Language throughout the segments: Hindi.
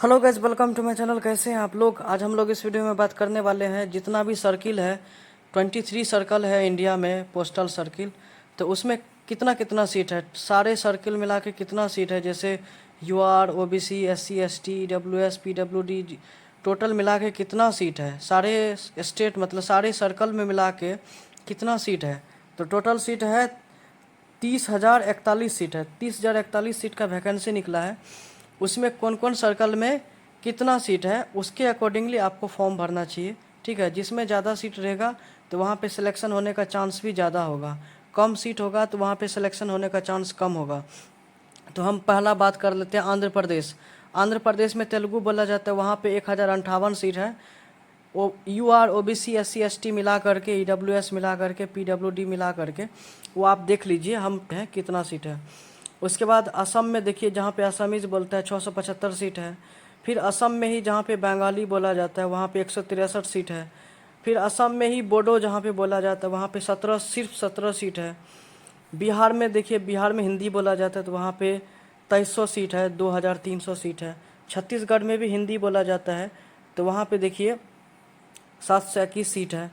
Hello guys, welcome to my channel. कैसे हैं आप लोग? आज हम लोग इस वीडियो में बात करने वाले हैं जितना भी सर्किल है, 23 सर्कल है इंडिया में, पोस्टल सर्किल। तो उसमें कितना कितना सीट है, सारे सर्किल मिला के कितना सीट है, जैसे UR, OBC, SC, ST, EWS, PWD, total मिला के कितना सीट है, सारे स्टेट मतलब सारे सर्कल में मिला के कितना सीट है। तो टोटल सीट है 30,041 सीट है। 30,041 सीट का वैकेंसी निकला है। उसमें कौन कौन सर्कल में कितना सीट है उसके अकॉर्डिंगली आपको फॉर्म भरना चाहिए। ठीक है, जिसमें ज़्यादा सीट रहेगा तो वहाँ पे सिलेक्शन होने का चांस भी ज़्यादा होगा, कम सीट होगा तो वहाँ पे सिलेक्शन होने का चांस कम होगा। तो हम पहला बात कर लेते हैं आंध्र प्रदेश। आंध्र प्रदेश में तेलुगु बोला जाता है, वहाँ पे 1,058 सीट है। ओ यूआर, ओबीसी, एससी, एसटी मिला करके, ईडब्ल्यूएस मिला करके, पीडब्ल्यूडी मिला करके वो आप देख लीजिए हम है कितना सीट है। उसके बाद असम में देखिए, जहाँ पे असमीज बोलता है 675 सीट है। फिर असम में ही जहाँ पे बंगाली बोला जाता है वहाँ पे 163 सीट है। फिर असम में ही बोडो जहाँ पे बोला जाता है वहाँ पे 17, सिर्फ 17 सीट है। बिहार में देखिए, बिहार में हिंदी बोला जाता है तो वहाँ पे 2300 सीट है, 2300 सीट है। छत्तीसगढ़ में भी हिंदी बोला जाता है तो वहाँ पे देखिए 721 सीट है।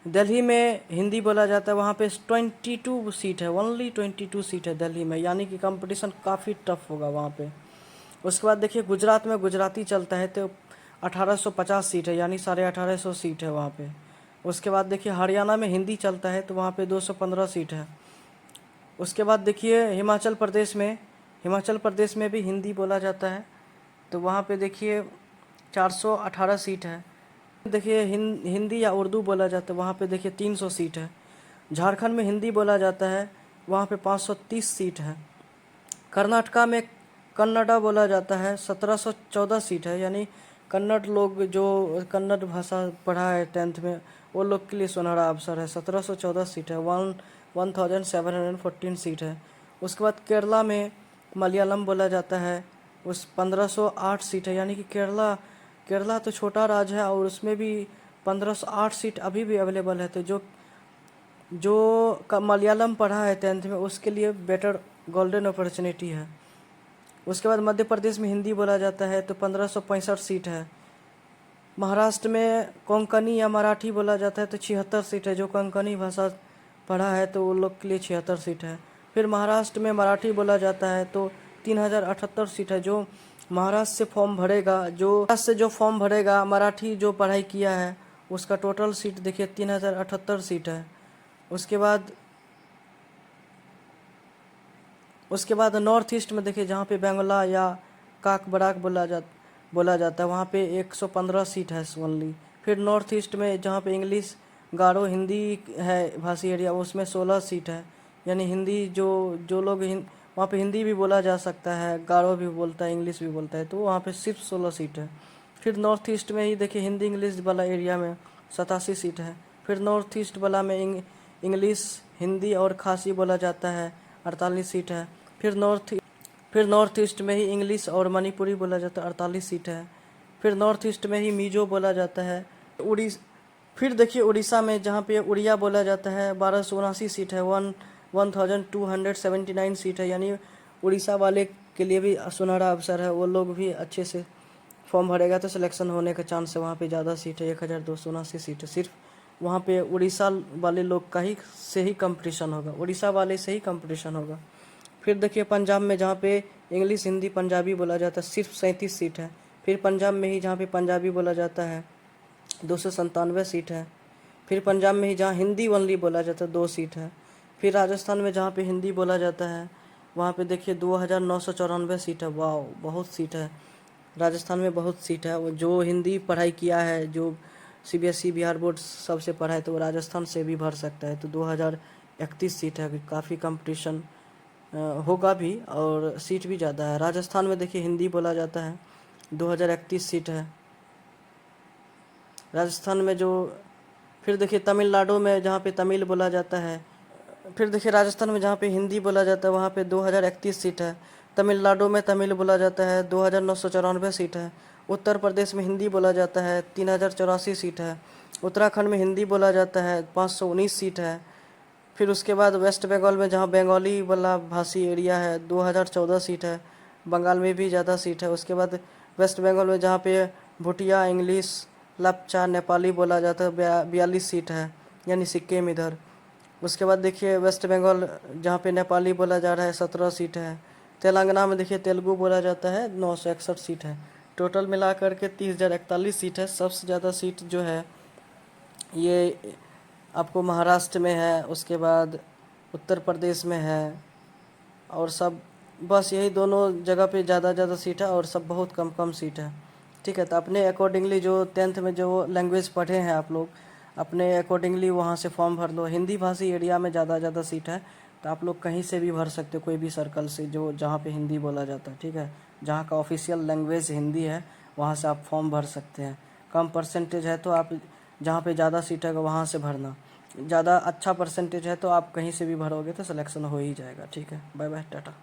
दिल्ली में हिंदी बोला जाता है, वहाँ पे 22 सीट है, ओनली 22 सीट है दिल्ली में, यानी कि कंपटीशन काफ़ी टफ होगा वहाँ पे। उसके बाद देखिए गुजरात में गुजराती चलता है तो 1850 सीट है, यानी 1850 सीट है वहाँ पे। उसके बाद देखिए हरियाणा में हिंदी चलता है तो वहाँ पे 215 सीट है। उसके बाद देखिए हिमाचल प्रदेश में भी हिंदी बोला जाता है तो वहाँ पे देखिए 418 सीट है। देखिए हिंदी या उर्दू बोला जाता है वहाँ पे देखिए 300 सीट है। झारखंड में हिंदी बोला जाता है वहाँ पे 530 सीट है। कर्नाटका में कन्नड़ा बोला जाता है, 1714 सीट है, यानी कन्नड़ लोग जो कन्नड़ भाषा पढ़ा है 10th में वो लोग के लिए सुनहरा अवसर है। 1714 सीट है, 1714 सीट है। उसके बाद केरला में मलयालम बोला जाता है, उस 1508 सीट है, यानी कि केरला तो छोटा राज्य है और उसमें भी 1508 सीट अभी भी अवेलेबल है। तो जो जो मलयालम पढ़ा है 10th में उसके लिए बेटर गोल्डन अपॉर्चुनिटी है। उसके बाद मध्य प्रदेश में हिंदी बोला जाता है तो 1565 सीट है। महाराष्ट्र में कोंकणी या मराठी बोला जाता है तो 76 सीट है, जो कोंकणी भाषा पढ़ा है तो वो लोग के लिए 76 सीट है। फिर महाराष्ट्र में मराठी बोला जाता है तो 3078 सीट है। जो महाराष्ट्र से फॉर्म भरेगा, जो फॉर्म भरेगा मराठी जो पढ़ाई किया है उसका टोटल सीट देखिए 3078 सीट है। उसके बाद नॉर्थ ईस्ट में देखिए, जहाँ पे बेंगला या काकबराक बोला जाता है वहाँ पे 115 सीट है ओनली। फिर नॉर्थ ईस्ट में जहाँ पे इंग्लिश, गारो, हिंदी है भाषी एरिया, उसमें 16 सीट है, यानी हिंदी जो लोग वहाँ पे हिंदी भी बोला जा सकता है, गारो भी बोलता है, इंग्लिश भी बोलता है, तो वहाँ पे सिर्फ 16 सीट है। फिर नॉर्थ ईस्ट में ही देखिए हिंदी इंग्लिश वाला एरिया में 87 सीट है। फिर नॉर्थ ईस्ट वाला में इंग्लिश, हिंदी और खासी बोला जाता है, 48 सीट है। फिर नॉर्थ ईस्ट में ही इंग्लिश और मणिपुरी बोला जाता है, 48 सीट है। फिर नॉर्थ ईस्ट में ही मिजो बोला जाता है। फिर देखिए उड़ीसा में जहाँ पे उड़िया बोला जाता है 1279 सीट है, 1279 सीट है, यानी उड़ीसा वाले के लिए भी सुनहरा अवसर है। वो लोग भी अच्छे से फॉर्म भरेगा तो सिलेक्शन होने का चांस है। वहाँ पे ज़्यादा सीट है, 1279 सीट है। सिर्फ वहाँ पे उड़ीसा वाले लोग का ही से ही कंपटीशन होगा, उड़ीसा वाले से ही कंपटीशन होगा। फिर देखिए पंजाब में जहाँ पे इंग्लिश, हिंदी, पंजाबी बोला जाता है सिर्फ 37 सीट है। फिर पंजाब में ही जहाँ पे पंजाबी बोला जाता है 297 सीट है। फिर पंजाब में ही जहाँ हिंदी ओनली बोला जाता है 2 सीट है। फिर राजस्थान में जहाँ पे हिंदी बोला जाता है वहाँ पे देखिए 2994 सीट है। वाह, बहुत सीट है राजस्थान में, बहुत सीट है। वो जो हिंदी पढ़ाई किया है, जो सीबीएसई, बिहार बोर्ड सबसे पढ़ा है तो वो राजस्थान से भी भर सकता है। तो 2031 सीट है, काफ़ी कंपटीशन होगा भी और सीट भी ज़्यादा है। राजस्थान में देखिए हिंदी बोला जाता है, 2031 सीट है राजस्थान में। जो फिर देखिए तमिलनाडु में जहाँ पे तमिल बोला जाता है, फिर देखिए राजस्थान में जहाँ पे हिंदी बोला जाता है वहाँ पे 2031 सीट है। तमिलनाडु में तमिल बोला जाता है 2994 सीट है। उत्तर प्रदेश में हिंदी बोला जाता है 3084 सीट है। उत्तराखंड में हिंदी बोला जाता है 519 सीट है। फिर उसके बाद वेस्ट बंगाल में जहाँ बंगाली वाला भाषी एरिया है 2014 सीट है। बंगाल में भी ज़्यादा सीट है। उसके बाद वेस्ट बंगाल में जहाँ पे भूटिया, इंग्लिश, लपचा, नेपाली बोला जाता है 42 सीट है, यानी सिक्किम इधर। उसके बाद देखिए वेस्ट बंगाल जहाँ पे नेपाली बोला जा रहा है 17 सीट है। तेलंगाना में देखिए तेलुगु बोला जाता है 961 सीट है। टोटल मिला करके 30,041 सीट है। सबसे ज़्यादा सीट जो है ये आपको महाराष्ट्र में है, उसके बाद उत्तर प्रदेश में है, और सब बस यही दोनों जगह पे ज़्यादा सीट है, और सब बहुत कम कम सीट है। ठीक है, तो अपने अकॉर्डिंगली जो 10th में जो लैंग्वेज पढ़े हैं आप लोग, अपने अकॉर्डिंगली वहाँ से फॉर्म भर लो। हिंदी भाषी एरिया में ज़्यादा सीट है, तो आप लोग कहीं से भी भर सकते हो, कोई भी सर्कल से जो जहाँ पे हिंदी बोला जाता है। ठीक है, जहाँ का ऑफिशियल लैंग्वेज हिंदी है वहाँ से आप फॉर्म भर सकते हैं। कम परसेंटेज है तो आप जहाँ पे ज़्यादा सीट है वहाँ से भरना। ज़्यादा अच्छा परसेंटेज है तो आप कहीं से भी भरोगे तो सिलेक्शन हो ही जाएगा। ठीक है, बाय बाय, टाटा।